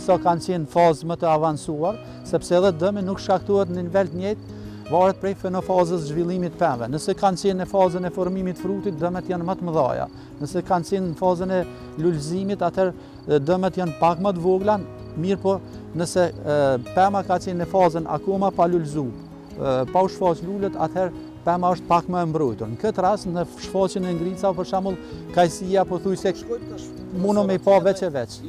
disa kanë qenë fazë më të avancuar, sepse edhe dëmi nuk shkaktohet në nivel të njëjtë, varet prej fazës zhvillimit pemëve. Nëse kanë qenë në fazën e formimit frutit, dëmet janë më të mëdha. Nëse kanë qenë në fazën e lulëzimit, atëherë dëmet janë pak më të vogla, mirë po nëse pema ka qenë në fazën akoma pa lulëzu, pa u shfaq lulet, atëherë pema është pak më e mbrojtur. Në këtë rast, në shfaqjen e ngrica, për shembull, kajsia pothuajse mundu me i pa veç e veç.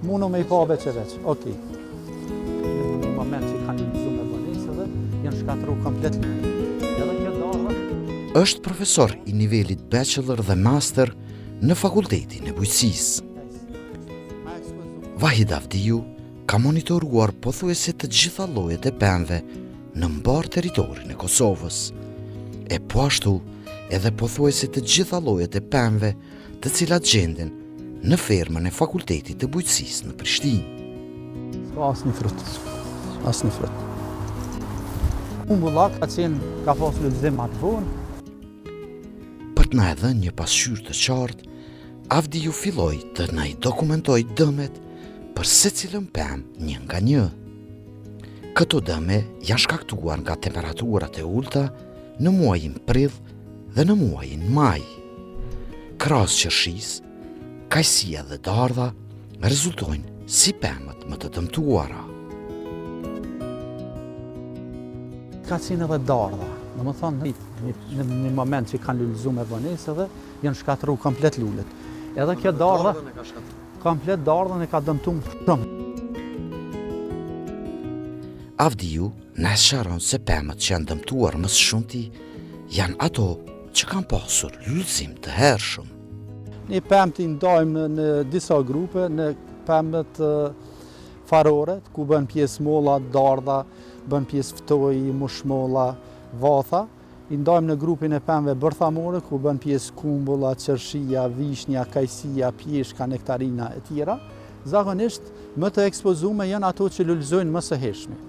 Mundu me i pa veç e veç. Okej. Në moment që kanë lulëzu me banesëve, janë shkatëru komplet. Edhe kjo darë është profesor i nivelit bachelor dhe master në Fakultetin e Bujqësisë. Vahid Avdiu ka monitoruar pothuajse të gjitha llojet e pemëve në mbar territorin e Kosovës, e po ashtu edhe pothuajse të gjitha llojet e pemëve të cilat gjenden në fermën e Fakultetit të Bujqësisë në Prishtinë. S'ka asnjë frut. Asnjë frut. Kumbulla ka pas lulëzim atë vonë. Për të na dhënë një pasqyrë të qartë, Avdiu filloi të na i dokumentoj dëmet për secilën pemë një nga një. Këto dëme janë shkaktuar nga temperaturat e ulta në muajin prill dhe në muajin maj. Krahas qershisë, kajsia dhe dardha rezultojnë si pemët më të dëmtuara. Ka qenë edhe dardha. Domethënë, në moment që kanë lulëzu me banesë edhe janë shkatëru komplet lulet. Edhe kjo dardha, komplet dardhën e ka dëmtuar shumë. Avdiu na sqaron se pemët që janë dëmtuar më së shumti janë ato që kanë pasur lulëzim të hershëm. Ne pemët i ndajmë në disa grupe, në pemët farore, ku bën pjesë molla, dardha, bën pjesë ftoj, mushmolla, vatha. I ndajmë në grupin e pemëve bërthamore, ku bën pjesë kumbulla, qershia, vishnja, kajsia, pjeshka, nektarina e tjera. Zakonisht më të ekspozume janë ato që lulëzojnë më së hershmi.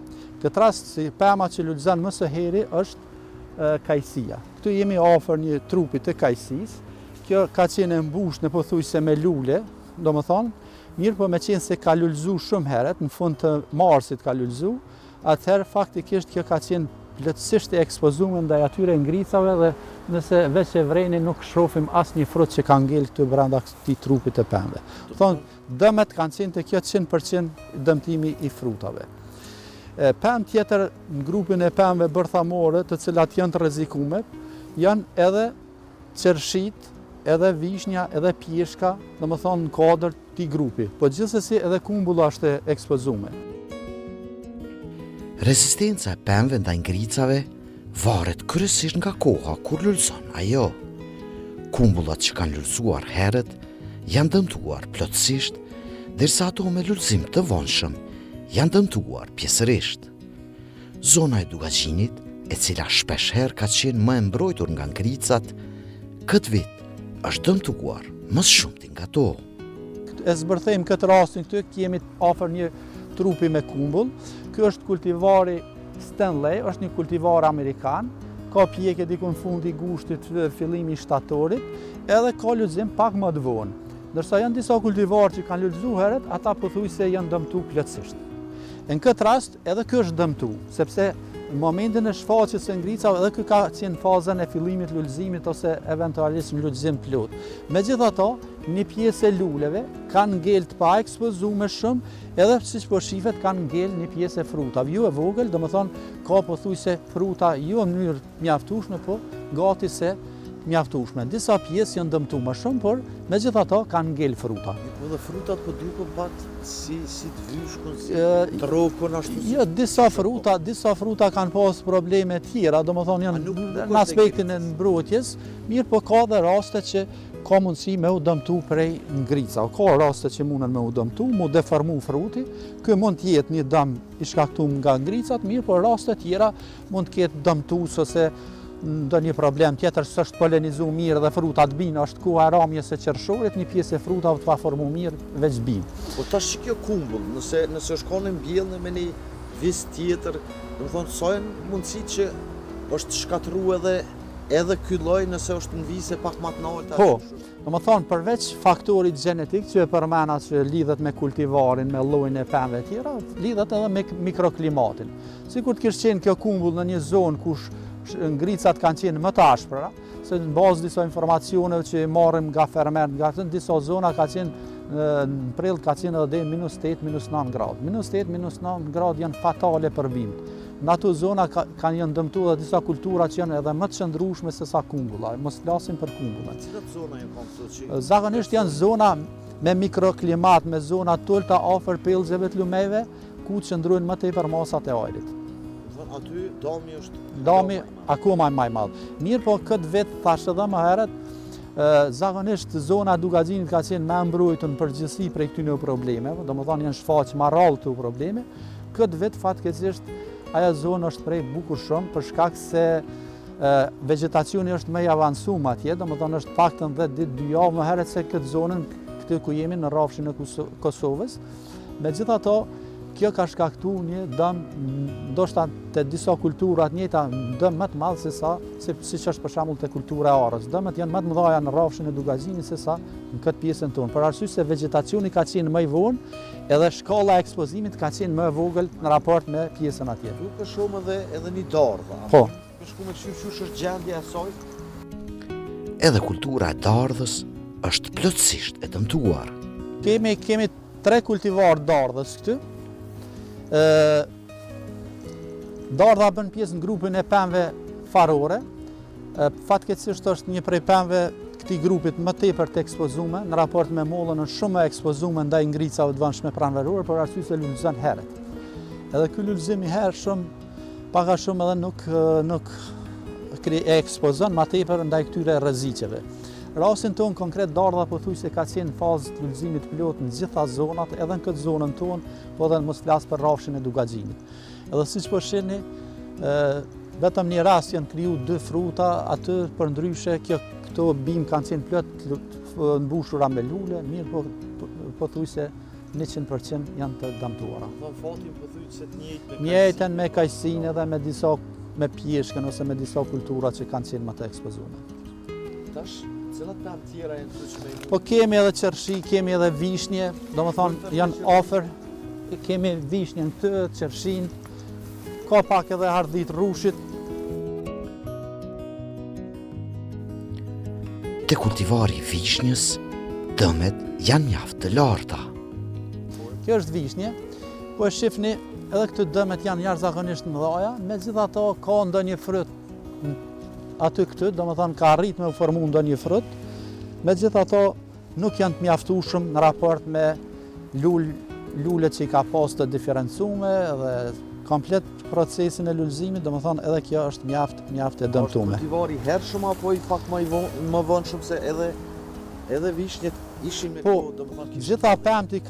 Këtë rast, si pema që lulëzon më së heri është kajsia. Këtu jemi afër një trupi të kajsisë. Kjo ka qenë mbushur në pothuajse me lule, domethënë, mirë po me qenë se ka lulëzu shumë herët, në fund të marsit ka lulëzu, atëherë faktikisht kjo ka qenë plotësisht e ekspozuar ndaj atyre ngricave dhe nëse veç e vreni nuk shohim asnjë frut që ka ngel këtu brenda këtij trupit të pemëve. Thonë, dëmet kanë qenë të kjo 100% dëmtimi i frutave. Pemë tjetër në grupin e pemëve bërthamore, të cilat janë të rrezikume, janë edhe qershit, edhe vishnja, edhe pjeshka, domethënë në kuadër këtij grupi. Po gjithsesi edhe kumbulla është e ekspozuar. Rezistenca e pemëve ndaj ngricave varet kryesisht nga koha kur lulëzon ajo. Kumbullat që kanë lulëzuar herët janë dëmtuar plotësisht, ndërsa ato me lulëzim të vonshëm janë dëmtuar pjesërisht. Zona e Dugagjinit, e cila shpesh herë ka qenë më e mbrojtur nga ngricat, këtë vit është dëmtuar më shumti nga to. E zbërthejmë këtë rastin këtu, kemi afër një trupi me kumbull. Ky është kultivari Stanley, është një kultivar amerikan, ka pjekje diku në fundi i gushtit, fillimi i shtatorit, edhe ka lulëzim pak më të vonë. Ndërsa janë disa kultivarë që kanë lulëzu herët, ata pothuajse janë dëmtu plotësisht. Në këtë rast edhe ky është dëmtu, sepse në momentin e shfaqjes së ngricave edhe ky ka qenë fazën e fillimit të lulëzimit ose eventualisht në lulëzim plot. Megjithatë, një pjesë e luleve kanë ngel të pa ekspozuar shumë, edhe siç po shihet kanë ngel një pjesë e frutave, jo e vogël, domethënë ka pothuajse fruta jo në mënyrë mjaftueshme, po gati se mjaftueshme. Disa pjesë janë dëmtuar më shumë, por megjithatë kanë ngel fruta. Po dhe frutat po duken pak si të vyshkun, si të rrokun ashtu. Jo, disa fruta kanë pas probleme të tjera, domethënë janë në aspektin e mbrojtjes, mirë po ka dhe raste që ka mundësi me u dëmtu prej ngrica. Ka raste që mundën me u dëmtu, mu deformu fruti. Ky mund të jetë një dëm i shkaktuar nga ngricat, mirë po raste tjera mund të ketë dëmtues ose ndonjë problem tjetër, s'është polenizuar mirë dhe frutat binë, është koha e ramjes së qershorit, një pjesë e frutave të paformuar mirë veç binë. Po tash kjo kumbull, nëse shkon në mbjellje me një vis tjetër, domethënë sa janë mundësitë që është shkatëruar edhe edhe ky lloj nëse është në vise pak më të lartë. Po, domethënë përveç faktorit gjenetik që e përmena që lidhet me kultivarin, me llojin e pemëve tjera, lidhet edhe me mikroklimatin. Sikur të kishte qenë kjo kumbull në një zonë ku ngricat kanë qenë më të ashpra, se në bazë disa informacioneve që marrim nga ferment, nga disa zona ka qenë në prill ka qenë edhe deri -8, -9 gradë. -8, -9 gradë janë fatale për bimët. Në ato zona kanë janë dëmtuar disa kultura që janë edhe më të qëndrueshme se sa kumbulla. Mos flasim për kumbulla. Cilat zona janë këto? Zakonisht janë zona me mikroklimat, me zona të ulta afër pellgjeve të lumeve, ku qëndrojnë më tepër masat e ajrit. Aty dami është Dami akoma më i madh. Mirë, po këtë vit thash edhe më herët, zakonisht zona Dugaxhinit ka qenë më mbrojtur në përgjithësi prej këtyre problemeve, domethënë janë shfaq më rrallë këto probleme. Këtë vit fatkeqësisht ajo zonë është prej bukur shumë për shkak se vegetacioni është më i avancuar atje, domethënë është paktën 10 ditë 2 javë më herët se këtë zonën këtu ku jemi në rrafshin e Kosovës. Megjithatë, kjo ka shkaktuar një dëm, ndoshta te disa kultura të njëjta, dëm më të madh se sa siç është për shembull te kultura e Arës. Dëmet janë më të mëdha në rrafshin e Dugaxhinit se sa në këtë pjesën tonë. Për arsye se vegetacioni ka qenë më i vonë, edhe shkalla e ekspozimit ka qenë më e vogël në raport me pjesën atje. Ju ka shumë edhe një dardha. Po. Ka shku me çysh është gjendja e saj. Edhe kultura e dardhës është plotësisht e dëmtuar. Kemi 3 kultivar dardhës këtu. Dardha bën pjesë në grupin e pemëve farore. Fatkeqësisht është një prej pemëve këtij grupit më tepër të ekspozuar në raport me mollën, është shumë e ekspozuar ndaj ngricave të vëndshme pranverore për arsye se lulëzon herët. Edhe ky lulëzim i hershëm pak a shumë edhe nuk e ekspozon më tepër ndaj këtyre rreziqeve. Rastin tonë konkret dardha pothuajse ka qenë në fazë të lulëzimit plot në gjitha zonat, edhe në këtë zonën tonë, po edhe mos flas për rrafshin e Dugaxhinit. Edhe siç po shihni, vetëm një rast janë kriju 2 fruta, aty përndryshe këto bim kanë qenë plot mbushura me lule, mirë po pothuajse 100% janë të dëmtuara. Fatin pothuajse të njëjtë Njëjtën me kajsinë edhe me pjeshkën ose me disa kultura që kanë qenë më të ekspozuara. Tash, cilat pemë tjera janë këtu që me Po kemi edhe qershi, kemi edhe vishnje, domethënë janë afër, kemi vishnjen këtu, qershin, ka pak edhe hardhit rrushit. Te kultivari i vishnjës, dëmet janë mjaft të larta. Kjo është vishnje, po e shifni edhe këtu dëmet janë jashtëzakonisht mëdha, megjithatë ka ndonjë frut aty këtu, domethënë ka arrit me u formu ndonjë frut, megjithatë nuk janë të mjaftueshëm në raport me lulet që i ka pas të diferencume dhe komplet procesin e lulëzimit, domethënë edhe kjo është mjaft e dëmtuar. Kultivari hershëm apo i pak më vonshëm se edhe vishnjet ishin me Po, domethënë gjitha pemt i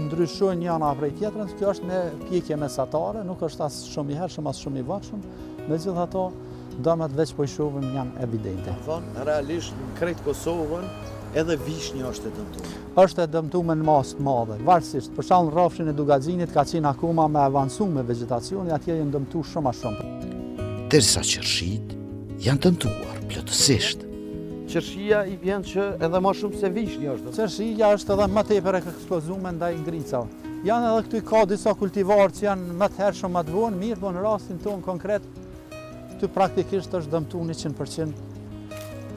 ndryshojnë njëna prej tjetrës, kjo është me pjekje mesatare, nuk është as shumë i hershëm as shumë i vonshëm, megjithatë dëmet veç po i shohim janë evidente. Domethënë realisht në krejt Kosovën edhe vishnja është e dëmtuar. Është e dëmtuar në masë të madhe, varësisht. Për shembull rrafshin e Dugaxhinit ka qenë akoma me avancuar me vegetacioni, atje janë dëmtuar shumë a shumë. Derisa qershit janë dëmtuar plotësisht. Qershia i vjen që edhe më shumë se vishnja është. Qershia është edhe më tepër e ekspozuar ndaj ngricave. Janë edhe këtu ka disa kultivarë që janë më të hershëm më të vonë, mirë, po në rastin tonë konkret këtu praktikisht është dëmtuar 100%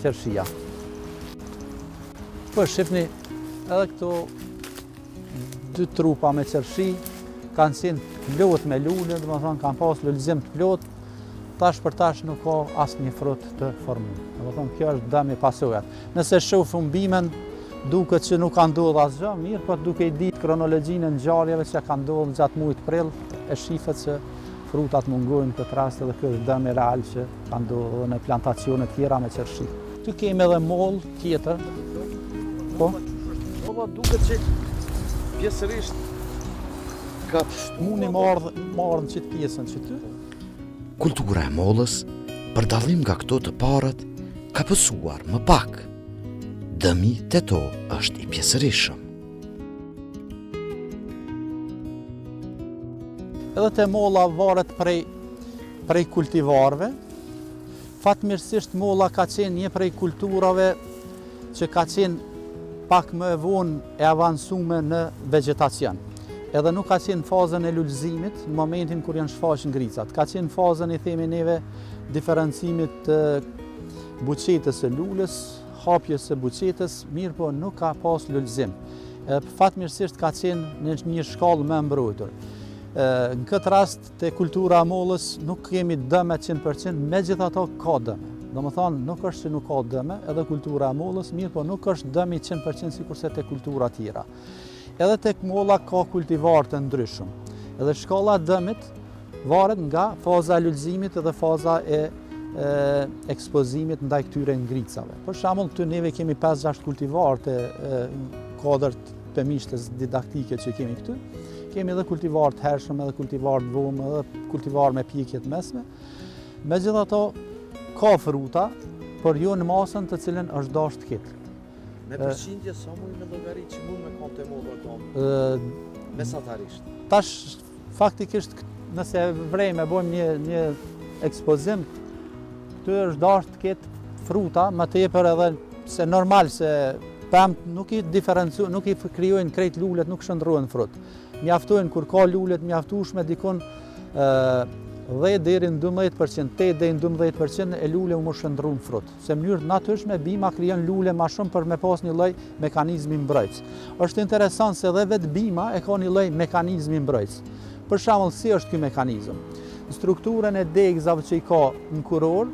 qershia. Po shifni edhe këto 2 trupa me qershi kanë qenë plot me lule, domethënë kanë pas lulëzim të plot, tash për tash nuk ka asnjë frut të formuar. Domethënë kjo është dëm i pasojat. Nëse shoh humbimin, duket që nuk ka ndodhur asgjë, mirë, po duke i ditë kronologjinë e ngjarjeve që ka ndodhur gjatë muajit prill, e shifet që frutat mungojnë këtë rast edhe ky është dëm i real që ka ndodhur në plantacione të tjera me qershi. Tu kemi edhe moll tjetër. Po, duket që pjesërisht ka mundi marrë në qitë pjesën që ty. Kultura e mollës, për dallim nga këto të parët, ka pësuar më pak. Dëmi te to është i pjesërisëm. Edhe te molla varet prej kultivarve. Fatmirësisht molla ka qenë një prej kulturave që ka qenë pak më vonë e avancume në vegetacion. Edhe nuk ka qenë fazën e lullëzimit në momentin kur janë shfaqë ngricat. Ka qenë fazën, i themi neve, diferencimit të buqetës e lullës, hapjes e buqetës, mirë po nuk ka pas lullëzim. Fatmirësisht ka qenë në një shkallë më mbrojtur. Në këtë rast, të kultura mollës nuk kemi dëme 100%, megjithato ka dëme. Do më thonë, nuk është që nuk ka dëme, edhe kultura mollës, mirë po nuk është dëmi 100% si kurse të kultura tjera. Edhe tek molla ka kultivar të ndryshëm. Edhe shkalla dëmit varet nga faza e lullëzimit edhe faza e ekspozimit ndaj këtyre ngricave. Për shembull, këtu neve kemi 5-6 kultivar të kodrt pëmishtes didaktike që kemi këtu. Kemi edhe kultivar të hershëm, edhe kultivar të vomë, edhe kultivar me pjekjet mesme. Megjithato, ka fruta, por jo në masën të cilën është dashur të ketë. Me përqindje, sa mujë me llogarit që mund me kam të molla kam? Mesatarisht. Tash, faktikisht, nëse vrej me bojmë një ekspozim, këtu është dashur të ketë fruta, më tepër edhe se normal se pemt nuk i diferenciojnë, nuk i krijojnë krejt lulet, nuk shndrohen frut. Mjaftojnë kur ka lulet mjaftueshme dikon 10 deri në 12%, 8 deri në 12% e lule u më shndru në frut. Se në mënyrë natyrshme bima krijon lule më shumë për me pas një lloj mekanizmi mbrojtës. Është interesant se edhe vetë bima e ka një lloj mekanizmi mbrojtës. Për shembull, si është ky mekanizëm? Në strukturën e degëzave që i ka në kuror,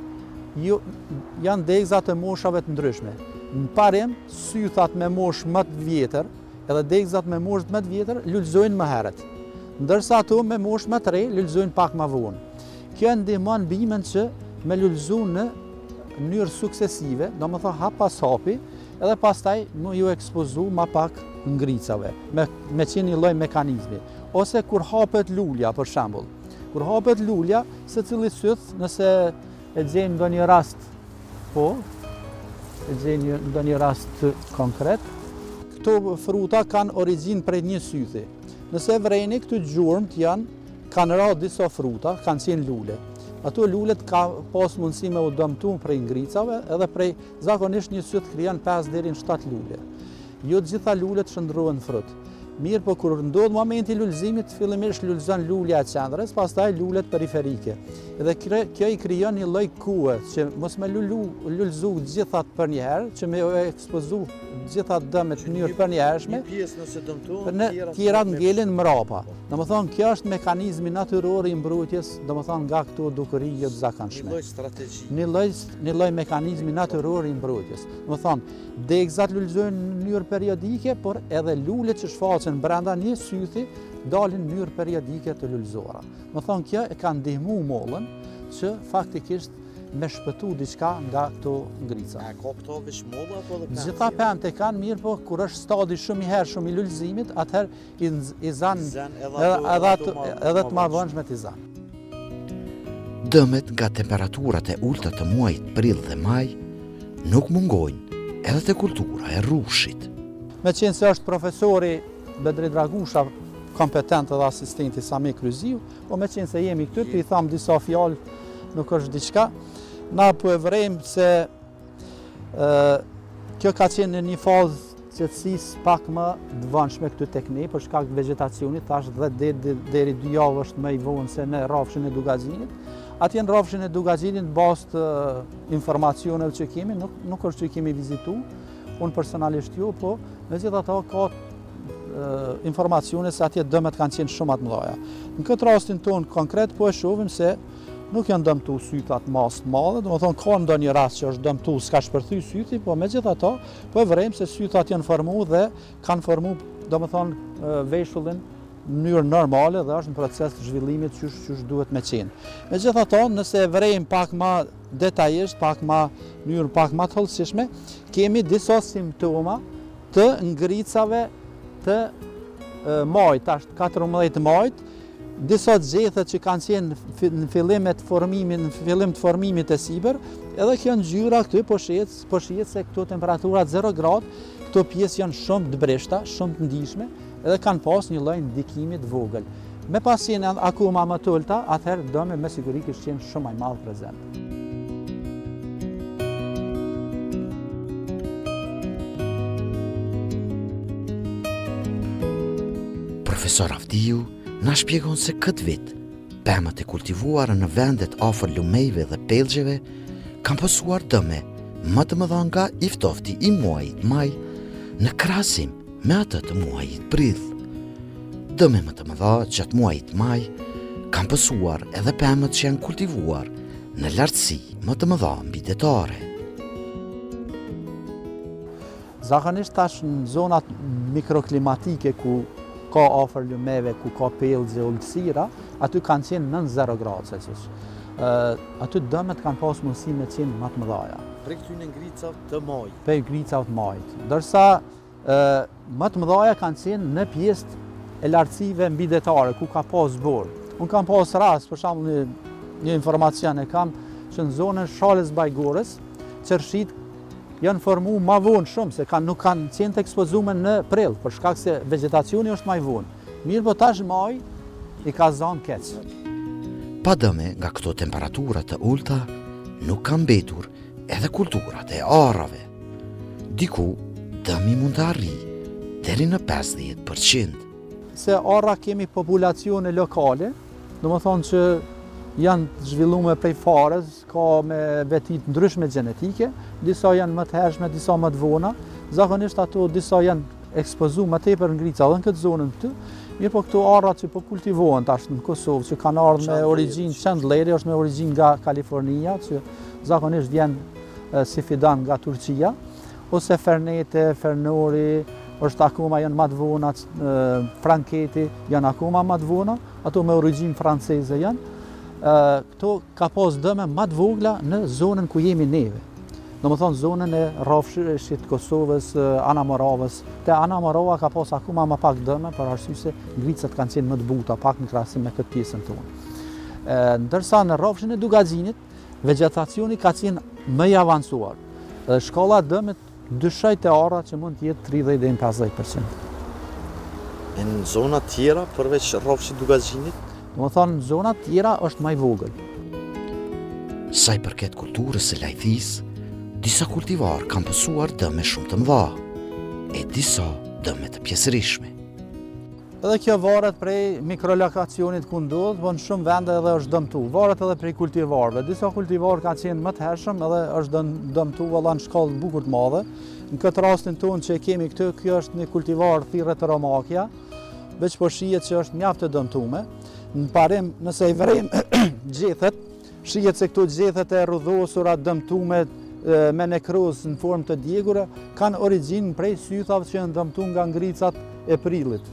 janë degëza të moshave të ndryshme. Në parim, sythat me moshë më të vjetër, edhe degëzat me moshë më të vjetër lullëzojnë më herët. Ndërsa ato me moshë më të re lullëzojnë pak më vonë. Kjo ndihmon bimën që me lullëzu në mënyrë suksesive, do më thonë hap pas hapi, edhe pastaj më ju ekspozu më pak ngricave, me qenë një lloj mekanizmi. Ose kur hapet lulja, për shembull. Kur hapet lulja, secili syth, nëse e gjejmë ndonjë rast, ndonjë rast konkret, këto fruta kanë origjinë prej një sythi. Nëse vreni, këtu gjurmët kanë ra disa fruta, kanë qenë lule. Ato lulet ka pas mundësi me u dëmtu prej ngricave, edhe prej zakonisht një syth krijon 5 deri në 7 lule. Jo të gjitha lulet shndrohen frut. Mirë, po kur ndodh momenti i lullëzimit, fillimisht lullëzon lulja e qendrës, pastaj lulet periferike. Edhe kjo i krijon një lloj kuë që mos me lullëzu gjithat për një herë, që me ekspozu gjithat dëmet në mënyrë për një hershme. Një pjesë nëse dëmtohen, tjerat ngelen mrapa. Domethënë kjo është mekanizmi natyror i mbrojtjes, domethënë nga këto dukuri jo të zakonshme. Një lloj strategji. Një lloj mekanizmi natyror i mbrojtjes. Domethënë degëzat lullëzojnë në mënyrë periodike, por edhe lulet që shfaqen brenda një sythi dalin në mënyrë periodike të lullëzuara. Domethënë kjo e ka ndihmuar mollën që faktikisht me shpëtu diçka nga këto ngrica. A ka këto veç molla apo edhe pemt? Gjitha pemt e kanë, mirë, po kur është stadi shumë i hershëm i lullëzimit, atëherë i zan edhe të marrëvendshme i zan. Dëmet nga temperaturat e ulta të muajit prill dhe maj nuk mungojnë edhe te kultura e rrushit. Me qenë se është profesori Bedri Dragusha, kompetent edhe asistenti Sami Kryziu, po me qenë se jemi këtu, të i thamë disa fjalë, nuk është diçka. Na po e vrejmë se kjo ka qenë në një fazë qetësisë pak më të vëndshme këtu tek ne, për shkak të vegjetacionit, thash 10 deri 2 javë është më i vonë se në rrafshin e Dugaxhinit. Atje në rrafshin e Dugaxhinit, bazë të informacioneve që kemi, nuk është që i kemi vizitu, unë personalisht jo, po megjithatë ka informacione se atje dëmet kanë qenë shumë të mëdha. Në këtë rastin tonë konkret po e shohim se nuk janë dëmtu sytat mas të madhe, domethënë ka ndonjë rast që është dëmtu s'ka shpërthy syti, po megjithatë po e vrejmë se sytat janë formu dhe kanë formu domethënë veshullin në mënyrë normale dhe është në proces të zhvillimit që duhet me qenë. Megjithatë, nëse e vrejmë pak më detajisht, mënyrë pak më të hollësishme, kemi disa simptoma të ngricave të majt, tash 14 majt, disa gjethet që kanë qenë në fillim të formimit të sipër, edhe kjo ngjyra këtu po shihet se këto temperaturat 0 gradë, këto pjesë janë shumë të breshta, shumë të ndihshme, edhe kanë pas një lloj ndikimi të vogël. Me pas qenë akoma më të ulta, atëherë dëmi me siguri kishte qenë shumë më i madh prezent. Profesor Avdiu na shpjegon se këtë vit, pemët e kultivuara në vendet afër lumejve dhe pellgjeve kanë pasur dëme më të mëdha nga i ftofti i muajit maj në krahasim me atë të muajit prill. Dëme më të mëdha gjatë muajit maj kanë pasur edhe pemët që janë kultivuar në lartësi më të mëdha mbi detare. Zakonisht tash në zonat mikroklimatike ku ka afër lumeve, ku ka pellgje, ulësira, aty kanë qenë nën 0 gradë Celsius. Aty dëmet kanë pas mundësi me qenë më të mëdha. Prej këtyre ngricat të majit. Prej ngricat të majit. Ndërsa më të mëdha kanë qenë në pjesët e lartësive mbi detare ku ka pas zbor. Unë kam pas rast, për shembull një informacion e kam që në zonën Shalës Bajgorës, qershit janë formu ma vonë shumë, se nuk kanë qenë të ekspozume në prill, për shkak se vegetacioni është ma i vonë. Mirë po tash maj i ka zanë keq. Pa dëme nga këto temperaturat të ulta, nuk kanë mbetur edhe kulturat e arrave. Diku, dëmi mund të arrijë deri në 50%. Se arra kemi populacione lokale, do më thonë që janë zhvillume prej fares, ka me vetit ndryshme gjenetike, disa janë më të hershme, disa më të vona, zakonisht ato disa janë ekspozu më tepër ngrica edhe në këtë zonën këtu, mirë po këto arrat që po kultivohen tash në Kosovë, që kanë ardhur me origjinë Chandleri, është me origjinë nga Kalifornia, që zakonisht vjen si fidan nga Turqia, ose Fernete, Fernori, është akoma janë më të vona, Franketi janë akoma më të vona, ato me origjinë franceze janë. Këto ka pas dëme më të vogla në zonën ku jemi neve. Do më thonë zonën e rrafshit Kosovës, Ana Moravës. Te Ana Morava ka pas akoma më pak dëme, për arsye se ngricat kanë qenë më të buta, pak në krahasim me këtë pjesën tonë. Ndërsa në rrafshin e Dugazinit, vegetacioni ka qenë më i avancuar. Dhe shkalla dëmet dyshoj te arra që mund të jetë 30 deri në 50%. Në zona tjera përveç rrafshit Dugazinit, Do më thonë, në zonat tjera është më i vogël. Sa i përket kulturës së lajthisë, disa kultivar kanë pasur dëme shumë të mëdha, e disa dëme të pjesërishme. Edhe kjo varet prej mikrolokacionit ku ndodh, po në shumë vende edhe është dëmtu. Varet edhe prej kultivarëve. Disa kultivarë kanë qenë më të hershëm edhe është dëmtu valla në shkallë bukur të madhe. Në këtë rastin tonë që kemi këtu, kjo është një kultivar thirrë të romakja, veç po shihet që është mjaft të dëmtume. Në parim, nëse i vrim gjethet, shihet se këto gjethet e rrudhosura, dëmtume me nekroz në formë të djegura, kanë origjinë prej sythave që janë dëmtuar nga ngricat e prillit,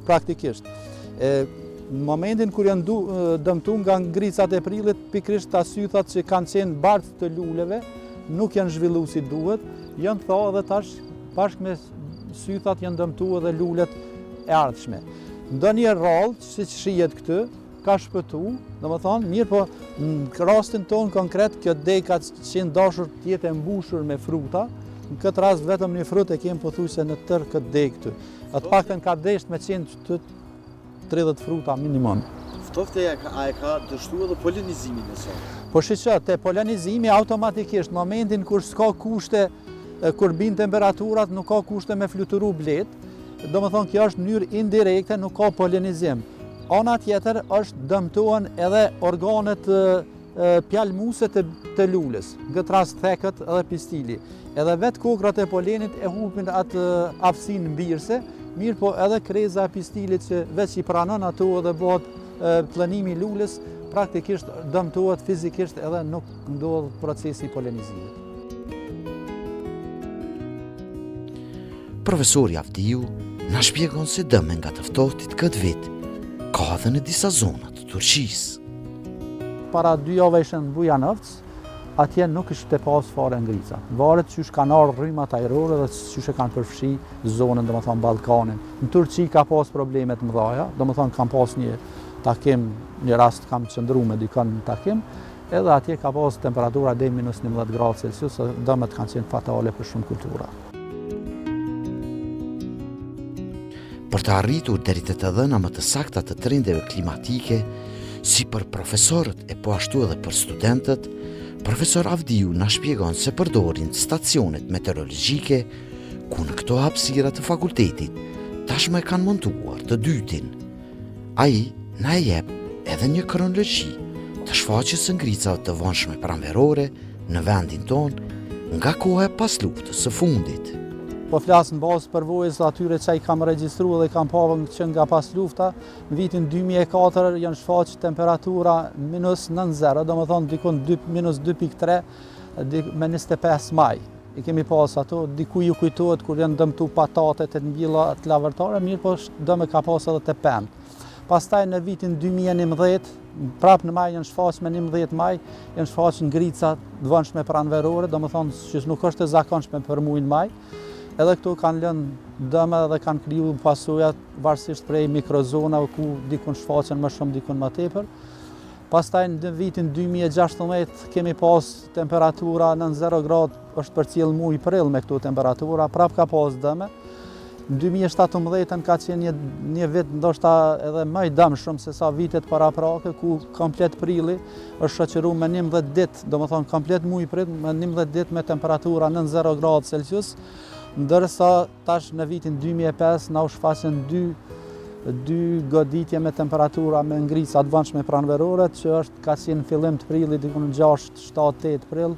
praktikisht. Në momentin kur janë dëmtuar nga ngricat e prillit, pikërisht ta sythat që kanë qenë bardhë të luleve, nuk janë zhvilluar si duhet, janë tha edhe tash bashkë me sythat janë dëmtuar edhe lulet e ardhshme. Ndonjë rrallë, siç shihet këtu, ka shpëtu, domethënë, mirë po në rastin tonë konkret, kjo degë ka qenë dashur të jetë e mbushur me fruta. Në këtë rast vetëm një frut e kemi pothuajse në tërë këtë degë këtu. Atë paktën ka desht me qenë të 30 fruta minimum. Ftofte a e ka dështuar edhe polinizimin e saj. Po shiqë, te polinizimi automatikisht, në momentin kur s'ka kushte, kur bin temperaturat, nuk ka kushte me fluturu blet, do më thonë kjo është mënyrë indirekte, nuk ka polinizim. Ana tjetër është dëmtohen edhe organet pjalmuse të lulës, në këtë rast thekët edhe pistili. Edhe vetë kokrat e polenit e hupin atë aftësinë mbirëse, mirë po edhe kreza e pistilit që veç i pranon ato edhe bëhet plënimi i lulës, praktikisht dëmtohet fizikisht edhe nuk ndodh procesi polenizimit. Profesori Avdiu na shpjegon se dëme nga të ftohtit këtë vit ka edhe në disa zona të Turqisë. Para 2 javë ishën në Bujanovc, atje nuk ishte pas fare ngrica. Varet qysh kanë ardhur rrymat ajrore dhe qysh e kanë përfshi zonën, domethënë Ballkanin. Në Turqi ka pas probleme të mëdha, domethënë kanë pas një takim, një rast kam qëndruar me dikon në takim, edhe atje ka pas temperatura deri -11 gradë Celsius, dëmet kanë qenë fatale për shumë kultura. Për të arritur deri te të dhëna më të sakta të trendeve klimatike, si për profesorët e po ashtu edhe për studentët, profesor Avdiu na shpjegon se përdorin stacionet meteorologjike ku në këto hapësira të fakultetit tashmë e kanë montuar të dytin. Ai na e jep edhe një kronologji të shfaqjes së ngricat të vonshme pranverore në vendin ton nga koha e pas luftës së fundit. Po flasë në bazë përvojës atyre që i kam regjistru dhe i kam pavën që nga pas lufta, në vitin 2004 janë shfaqë temperatura minus 9.0, do më thonë dikun minus 2.3 me 25 maj. I kemi pas ato, diku ju kujtohet kur janë dëmtu patatet e mbilla të lavërtare, mirë po dëme ka pas edhe të pemë. Pastaj në vitin 2011, prapë në maj janë shfaqë me 11 maj, janë shfaqë ngrica të vonshme pranverore, do më thonë që nuk është e zakonshme për muajin maj. Edhe këtu kanë lënë dëme dhe kanë kriju pasojat varësisht prej mikrozona ku dikun shfaqen më shumë, dikun më tepër. Pastaj në vitin 2016 kemi pas temperatura në 0 gradë, është për cilë muaj prill me këtu temperatura, prapë ka pas dëme. Në 2017 ka qenë një vit ndoshta edhe më i dëmshëm se sa vitet paraprake, ku komplet prilli është shoqëruar me 11 ditë, domethënë komplet muaj prill me 11 ditë me temperatura në 0 gradë Celsius. Ndërsa tash në vitin 2005 na u shfaqen dy goditje me temperatura me ngrica të vonshme pranverore, që ka qenë fillim të prillit diku në 6, 7, 8 prill,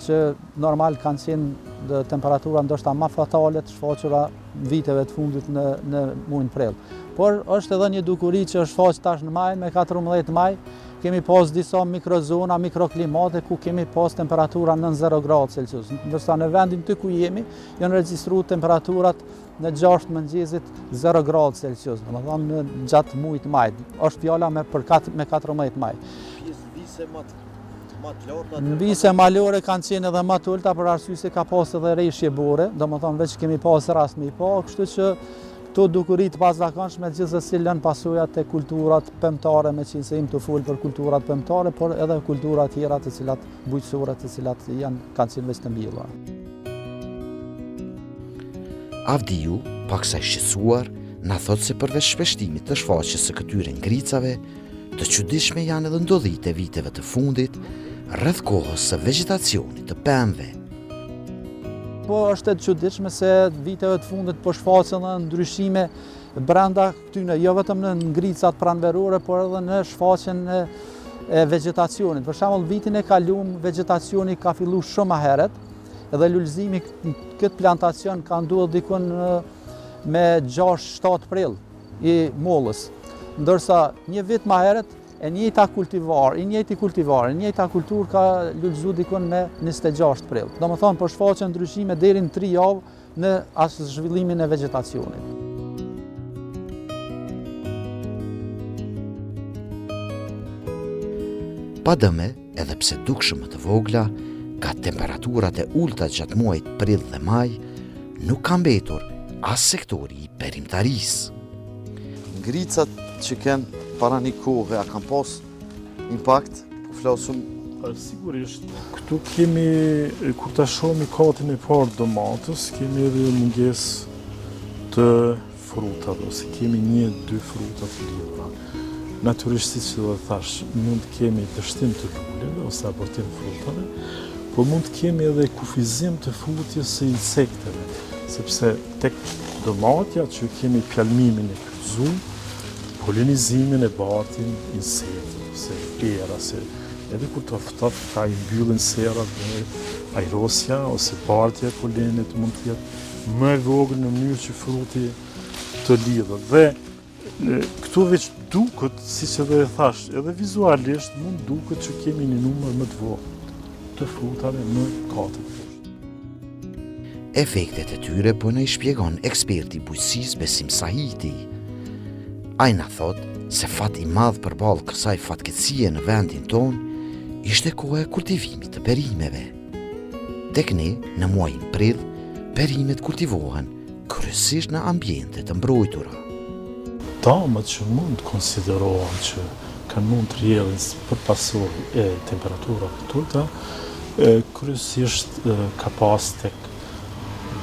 që normal kanë qenë temperatura ndoshta më fatale të shfaqura viteve të fundit në muajin prill. Por është edhe një dukuri që është shfaqur tash në maj, me 14 maj, kemi pas disa mikrozona, mikroklimate ku kemi pas temperatura në 0 gradë Celsius. Ndërsa në vendin të ku jemi, janë regjistruar temperaturat në 6 mëngjesit 0 gradë Celsius, domethënë në gjatë muajit maj. Është fjala me 14 maj. Vise malore kanë qenë edhe më të ulta për arsye se ka pas edhe rreshje bore, domethënë veç kemi pas rast me i pa, kështu që këto dukurit paszakonshme gjithsesi lënë pasojat e kulturat pemtare, me qenë se im të fol për kulturat pemtare, por edhe kultura tjera të cilat bujqësore të cilat kanë qenë veç të mbjellura. Avdiu, paksa i shqetësuar, na thot se përveç shpeshtimit të shfaqjes së këtyre ngricave, të çuditshme janë edhe ndodhit e viteve të fundit rreth kohës së vegjetacionit të pemëve. Po është e çuditshme se viteve të fundit po shfaqen edhe ndryshime brenda këtyre, jo vetëm në ngricat pranverore, por edhe në shfaqjen e vegjetacionit. Për shembull, vitin e kaluar vegjetacioni ka filluar shumë më herët, edhe lulëzimi këtë plantacion ka ndodhur dikun me 6-7 prill i mollës. Ndërsa një vit më herët e njëjta kulturë ka lulëzuar dikun me 26 prill. Domethënë po shfaqen ndryshime deri në 3 javë në zhvillimin e vegjetacionit. Pa dëme, edhe pse dukshëm më të vogla, ka temperaturat e ulta gjatë muajit prill dhe maj, nuk ka mbetur as sektori i perimtarisë. Ngricat që kanë para një kohë, a kanë pas impakt, po flasëm? Sigurisht, këtu kemi, kur ta shohim katin e parë domatës, kemi edhe mungesë të frutave, ose kemi 1-2 fruta të lidhura. Natyrisht, siç do të thash, mund të kemi dështim të luleve ose abortim frutave, por mund të kemi edhe kufizim të futjes së insekteve, sepse tek domatja që kemi pjalmimin e kryqëzuar, polinizimin e batin insektet, ose era, edhe kur të ftoft ka i mbyllin serat dhe aerosja ose bartja e polenit mund të jetë më e vogël në mënyrë që fruti të lidhet. Dhe këtu veç duket, siç edhe e thash, edhe vizualisht mund duket që kemi një numër më të vogël të frutave në katin. Efektet e tyre po na i shpjegon eksperti i bujqësisë Besim Sahiti. Ai na thot se fat i madh përballë kësaj fatkeqësie në vendin ton ishte koha e kultivimit të perimeve. Tek ne, në muajin prill, perimet kultivohen kryesisht në ambiente të mbrojtura. Damat që mund konsiderohen që kanë mund të rrjedhin për pasojë e temperaturave të ulta, kryesisht ka pas tek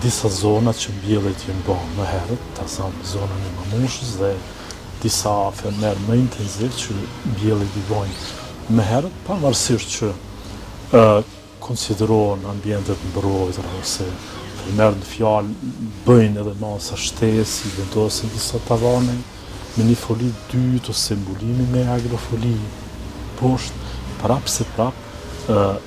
disa zona që mbjellet janë bërë më herët, ta zonën e Mamushës dhe disa fermer më intenziv që mbjellit i bojnë më herët, pavarësisht që konsiderohen ambientet mbrojtura ose I merë në fjalë, bëjnë edhe masa shtesë, i vendosin disa tavane me një foli dytë ose mbulimi me agrofoli poshtë, prapë se prapë,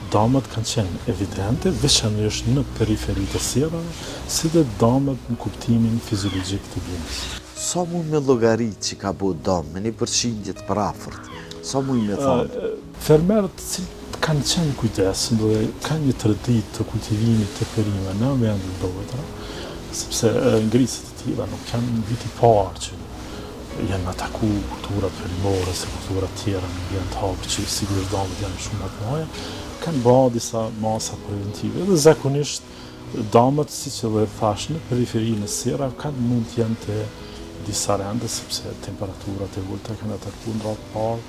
damat kanë qenë evidente, veçanërisht në periferi të sierrave, si dhe damat në kuptimin fiziologjik të bimës. Sa mund me llogarit që ka bu dam, me një përqindje të parafort? Sa mund me thonë? Fermerët cilët kanë qenë kujdesshëm dhe kanë një traditë të kultivimit të perimeve në vendin Dovra, sepse ngrisët e tilla nuk kanë vit i parë që janë ataku kulturat perimore se kulturat tjera në ambient hapur që sigurisht damat janë shumë më të mëdha, kanë bërë disa masa preventive dhe zakonisht damat, siç edhe thash, në periferinë e sierrave kanë mund të jenë të disa rende sepse temperaturat e ulta kanë atakuar në radhë parë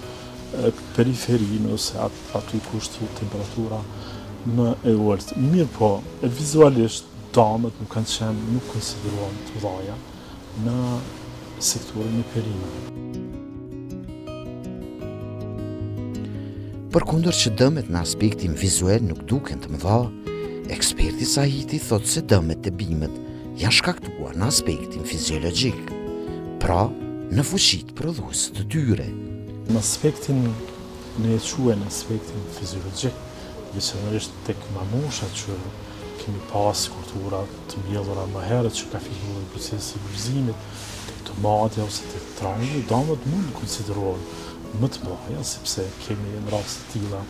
periferinë ose aty ku është temperatura më e ulët. Mirë po, vizualisht damat nuk konsiderohen të mëdha në sektorin e perimeve. Përkundër që dëmet në aspektin vizual nuk duken të mëdha, eksperti Sahiti thot se dëmet e bimet janë shkaktuar në aspektin fiziologjik, pra në fuqitë prodhuese të tyre. Në aspektin, ne e quajmë aspektin fiziologjik, veçanërisht tek mamushat që kemi pas kultura të mbjellura më herët që ka filluar procesi i gëzimit, tek tomatja ose tek trangu, damat mund të konsiderohen më të mëdha, sepse kemi në raste të tilla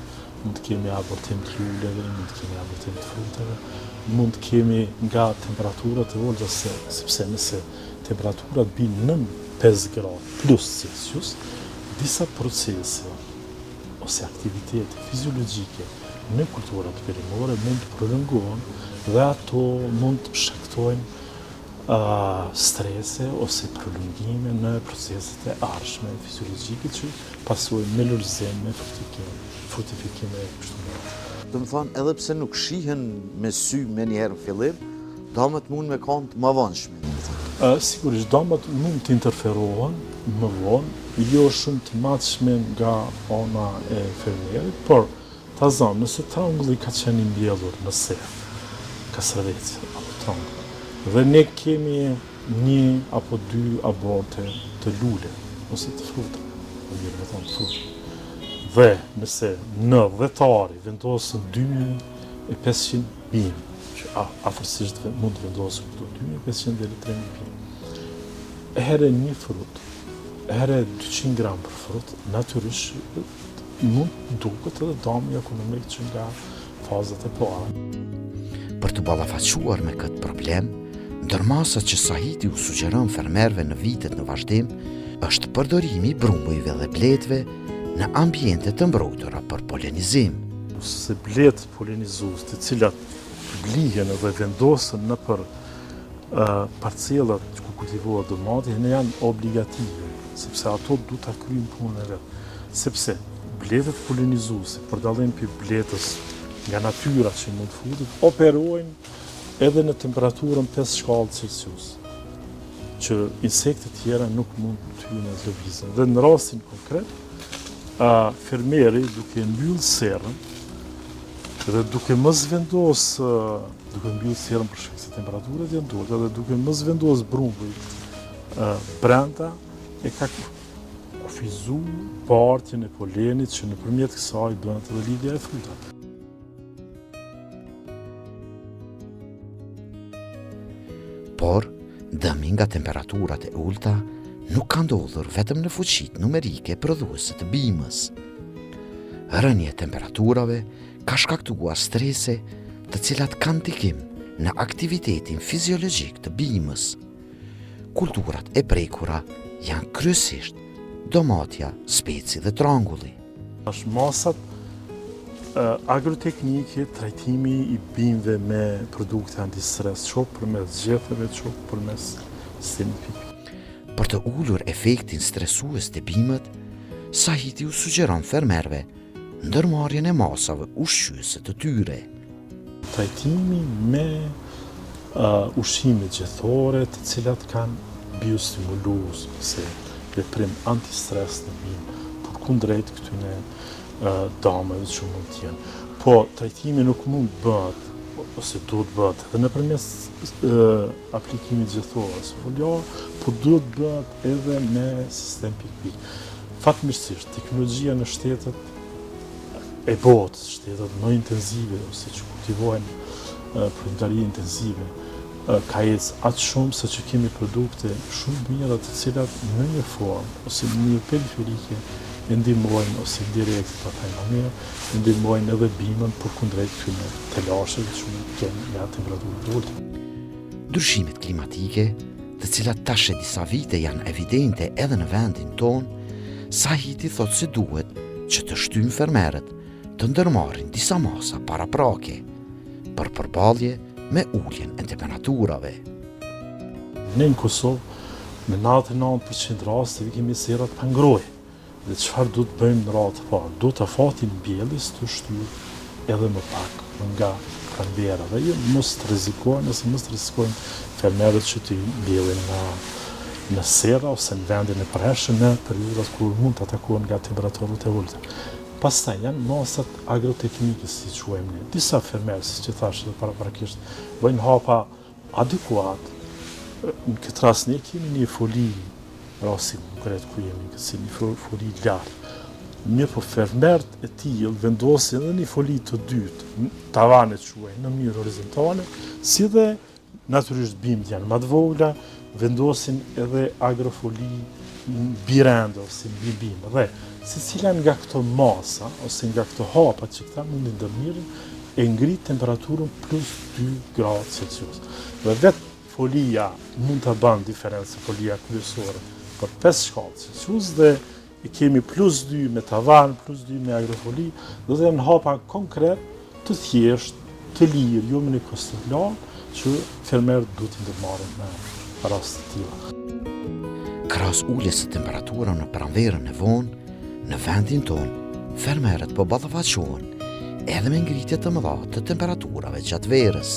mund të kemi abortim të luleve, mund të kemi abortim të frutave, mund të kemi nga temperaturat e ulta, sepse nëse temperaturat binë nën 5 gradë plus Celsius, disa procese ose aktivitete fiziologjike në kulturat perimore mund të prolongohen dhe ato mund të shkaktojnë strese ose prolongime në proceset e ardhshme fiziologjike që pasojnë me lulëzim, me frutifikim e kështu me radhë. Do të thonë, edhe pse nuk shihen me sy me njëherë në fillim, damat mund me kanë të më vonshme. Sigurisht, damat mund të interferohen më vonë, jo shumë të matshme nga ana e fermerit, por ta zanë, nëse trangulli ka qenë i mbjellur në serë, kasërvecë apo trangull, dhe ne kemi 1 apo 2 aborte të lule, ose të fruta, dhe nëse në dhjetari vendosën 2500 bimë, që afërsisht mund të vendosën këto 2500 deri 3000 bimë, herë një frut, herë 200 gram për frut, natyrisht mund duket edhe dami ekonomik që nga fazat e para. Për të ballafaquar me këtë problem, ndërmasa që Sahiti u sugjeron fermerëve në vitet në vazhdim, është përdorimi i brumbujve dhe bletëve në ambiente të mbrojtura për polenizim. Se bletë polenizues të cilat blihen dhe vendosen në për parcelat ku kultivohet domati, ne janë obligative, sepse ato du ta kryjnë punën e vetë. Sepse bletët polenizuese, për dallim për bletës nga natyra që mund futet, operojnë edhe në temperaturën 5 shkallë Celsius, që insektet tjera nuk mund të hyjnë të lëvizën. Dhe në rastin konkret, fermeri duke mbyllë serrën dhe duke mos vendos, duke mbyllë serrën për shkak se temperaturat janë të ulta dhe duke mos vendos brumbuj brenda, e ka kufizuar partjen e polenit që nëpërmjet kësaj bëhet edhe lidhja e frutave. Por, dëmi nga temperaturat e ulta nuk ka ndodhur vetëm në fuqitë numerike prodhuese të bimës. Rënja e temperaturave ka shkaktuar strese të cilat kanë ndikim në aktivitetin fiziologjik të bimës. Kulturat e prekura janë kryesisht domatja, speci dhe trangulli. Masat agroteknike, trajtimi i bimëve me produkte antistres, qoftë përmes zgjedhjeve, qoftë përmes sistemit pikë. Për të ullur efektin stresues të bimët, Sahiti u sugjeron fermerëve ndërmarrjen e masave ushqyese të tyre. Trajtimi me ushqime gjithore të cilat kanë biostimulues, ose veprim antistres në bimë, përkundrejt këtyne damave që mund t'jenë. Po, trajtimi nuk mund bëhet ose duhet bëhet edhe nëpërmes aplikimit gjithor ose foliar, po duhet bëhet edhe me sistem pikpik. Fatmirësisht, teknologjia në shtetet e botës, shtetet më intenzive ose që kultivojnë pronari intenzive, ka ecë atë shumë se që kemi produkte shumë mira të cilat në një formë ose në një periferike e ndihmojnë ose direkt ata nga mirë, ndihmojnë edhe bimën për kundrejt këtyre telasheve që kanë ja temperaturë të ulta. Ndryshimet klimatike, të cilat tash e disa vite janë evidente edhe në vendin tonë, Sahiti thot se duhet që të shtyjnë fermerët të ndërmarrin disa masa paraprake për përballje me uljen e temperaturave. Ne në Kosovë, me 99% rasteve kemi serat pa ngrohje. Dhe çfarë du të bëjmë në radhë të parë? Du të fatin bjellis të shtyr edhe më pak nga pranverave. Jo, mos të rrezikojnë, ose mos të rrezikojnë fermerët që të bjellin në sera ose në vendin e përhershëm në periudat kur mund të atakohen nga temperaturët e ulta. Pastaj janë masat agroteknike, si quajmë ne. Disa fermerë, si që thashë dhe paraprakisht, bëjnë hapa adekuat. Në këtë rast ne kemi një foli, rasti konkret ku jemi, si një foli lartë. Një po fermerët e tillë vendosin edhe një foli të dytë, tavanet quajnë në mënyrë horizontale, si dhe natyrisht bimët janë më të vogla, vendosin edhe agrofoli birende ose mbi bimë. Dhe secila nga këto masa ose nga këto hapa që këta mundin ndërmirin e ngrit temperaturën plus 2 gradë Celsius. Dhe vetë folia mund të banë diferencë, folia kryesore për 5 shkallë Celsius dhe e kemi plus 2 me tavan, plus 2 me agrofoli, dhe dhe në hapa konkret të thjesht, të lirë, jo me një kost të lartë, që fermerët duhet të ndërmarrin në rast të tilla. Krahas uljes së temperaturave në pranverën e vonë, në vendin tonë, fermerët po ballafaqohen edhe me ngritje të mëdha të temperaturave gjatë verës.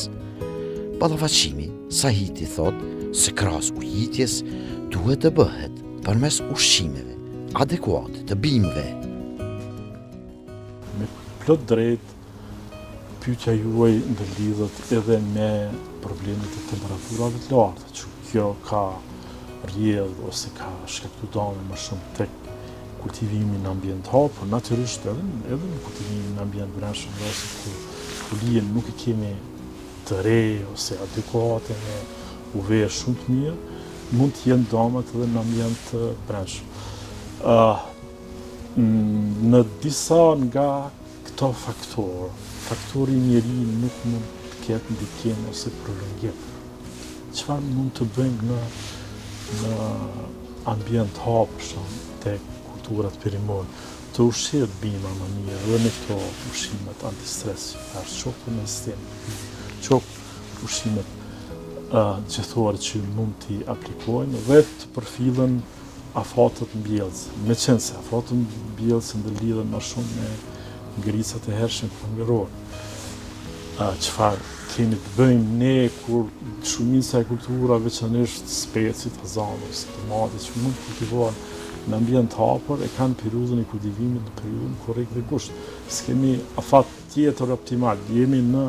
Ballafaqimi, Sahiti thot se krahas ujitjes duhet të bëhet përmes ushqimeve adekuate të bimëve. Me plot drejt, pyetja juaj ndërlidhet edhe me problemet e temperaturave të larta, që kjo ka rrjedh ose ka shkaktuar dëme më shumë tek kultivimi në ambient hap, por natyrisht edhe në kultivimin në ambient brendshëm, ose ku folien nuk e kemi të re ose adekuate me UV shumë të mirë, mund të jenë dëmet edhe në ambient brendshëm. Në disa nga këto faktori njeri nuk mund të ketë ndikim ose prolongim. Çfarë mund të bëjmë në ambient hapshëm tek kulturat perimore, të ushqet bima më mirë dhe në këto ushqimet antistres, qoftë në sistem, qoftë ushqimet gjithore që mund t'i aplikojnë dhe të përfilën afatet mbjellës. Me qenë se afatet mbjellës ndërlidhen më shumë me ngricat e hershme pranverore. Çfarë kemi të bëjmë ne kur shumica e kulturave, veçanërisht specit, hazanës, tomatit që mund të kultivohen në ambient hapur e kanë periudhën e kultivimit në periudhën korrekt dhe gusht. S'kemi afat tjetër optimal, jemi në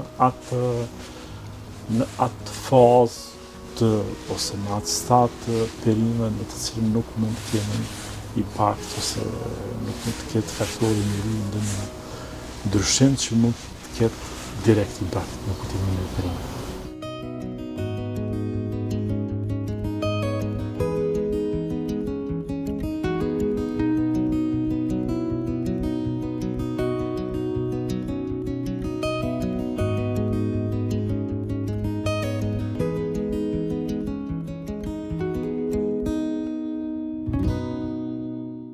atë fazë ose në atë stat të perime në të cilën nuk mund të kemi impakt ose nuk mund të ketë faktori njeri ndë një ndryshim që mund të ketë direkt impakt në kultivimin e perimit.